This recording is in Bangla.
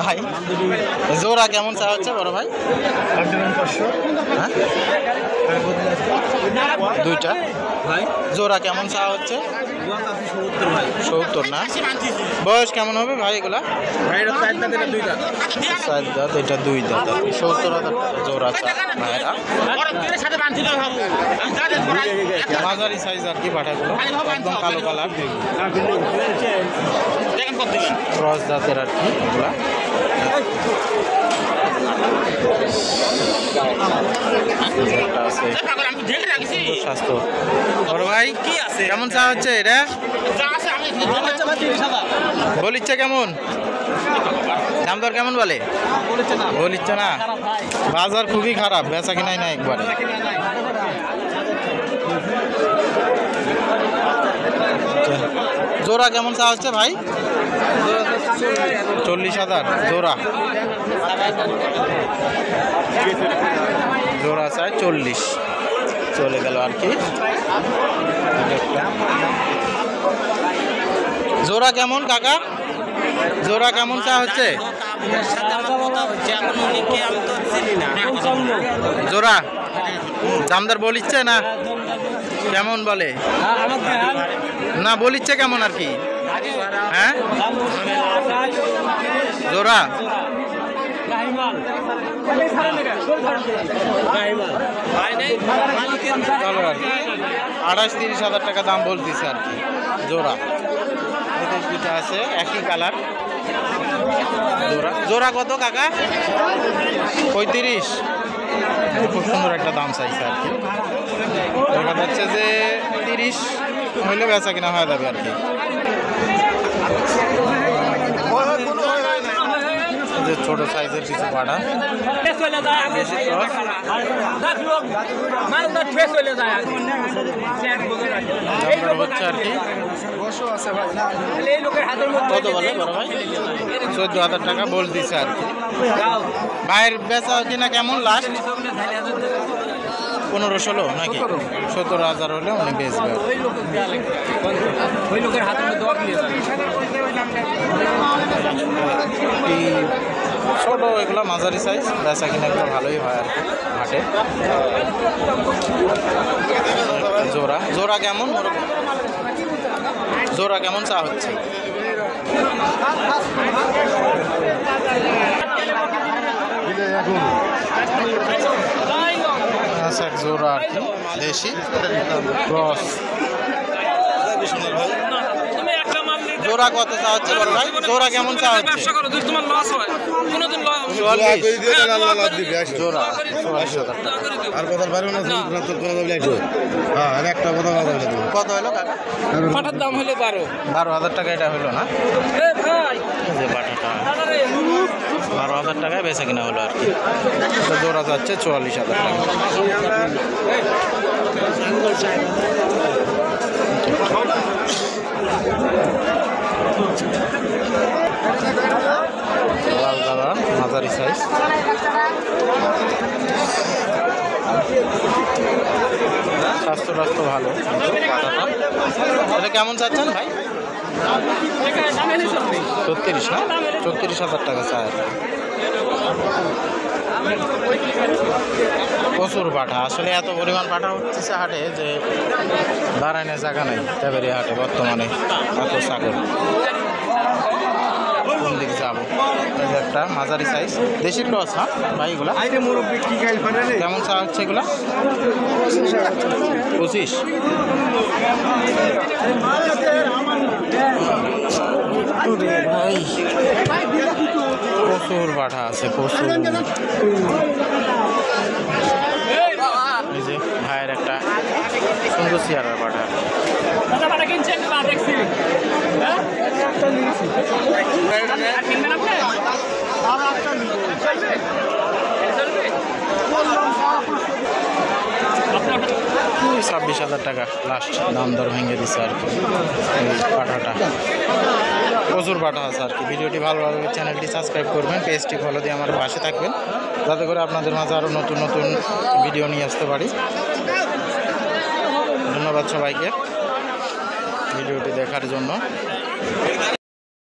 ভাই জোড়া কেমন চা হচ্ছে বড় ভাই? হ্যাঁ দুইটা ভাই জোড়া কেমন চা হচ্ছে? 70 না? বয়স কেমন হবে ভাই এগুলা? চার দাঁত, এটা 2 দাঁত। 70,000 জোড়া চা ভাইরা। মাঝারি সাইজ আর কি পাঠাগুলো, একদম কালো কালার, ক্রস জাতের আর কি এগুলা। স্বাস্থ্য বড় ভাই কি আছে কেমন চা হচ্ছে এটা? বলিচ্ছে কেমন? দাম দর কেমন বলে? বলিচ্ছে না, বাজার খুবই খারাপ, বেচা কিনাই না একবারে। জোড়া কেমন চা হচ্ছে ভাই? 40,000 জোড়া। জোড়া চাই 40, চলে গেল আর কি। জোড়া কেমন কাকা? জোড়া কেমন চা হচ্ছে? জোড়া দামদার বলিচ্ছে না? কেমন বলে না বলিচ্ছে কেমন আর কি? হ্যাঁ জোড়া 28-30,000 টাকা দাম বলতেছে আর কি জোড়া। এদের দুটো আছে একই কালার। জোড়া জোড়া কত কাকা? 35। খুব সুন্দর একটা দাম চাইছে আর কি। দেখা যাচ্ছে যে 30 হইলে বেচা কিনা হয়ে যাবে আর কি। ছোট সাইজের কিছু পাড়া হচ্ছে আর কি। কত বলে বড় ভাই? 14,000 টাকা বলতেছে আর কি। ভাইয়ের বেচা কিনা কেমন লাস্ট? 15-16 নাকি? 17,000 হলে উনি বেচবে। ছোট এগুলো মাঝারি সাইজ, বেচা কিনা এগুলো ভালোই হয় আর হাটে। জোড়া জোড়া কেমন? জোড়া কেমন চা হচ্ছে? জোড়া আর কি দেশি ক্রস। জোড়া কত চা হচ্ছে বড় ভাই? জোড়া কেমন চা হচ্ছে? জোড়া 44,000 টাকা। কত হলো কাকা? পাঠার দাম হলো 12,000 টাকা। এটা হলো না যে পাঠাটা 12,000 টাকায় বেচা কিনা হলো আর কি। জোড়া যাচ্ছে 44,000 টাকা। লাল কালার মাঝারি সাইজ। স্বাস্থ্য টাস্থ্য ভালো। এটা কেমন চাচ্ছেন ভাই? 36 না? 34,000 টাকা চায়। প্রচুর পাঠা, আসলে এত পরিমাণ পাঠা হচ্ছে হাটে যে দাঁড়ায় না, জায়গা নেই তেবাড়িয়া হাটে বর্তমানে। এত ছাগল কোন দিক যাবো? একটা মাঝারি সাইজ দেশি ক্রস। হ্যাঁ ভাই এগুলা কেমন চা হচ্ছে এগুলা? 25। প্রচুর পাঠা আছে, প্রচুর। এই যে ভাইয়ের একটা সুন্দর চেয়ারের পাঠা। $26,000 টাকা লাস্ট দাম দর ভেঙে দিচ্ছে আর কি এই পাঠাটা। প্রচুর পাঠা আছে আর কি। ভিডিওটি ভালো লাগলে চ্যানেলটি সাবস্ক্রাইব করবেন, পেজটি ফলো দিয়ে আমার পাশে থাকবেন, যাতে করে আপনাদের মাঝে আরও নতুন নতুন ভিডিও নিয়ে আসতে পারি। ধন্যবাদ সবাইকে। ভিডিওটি দেখার জন্য।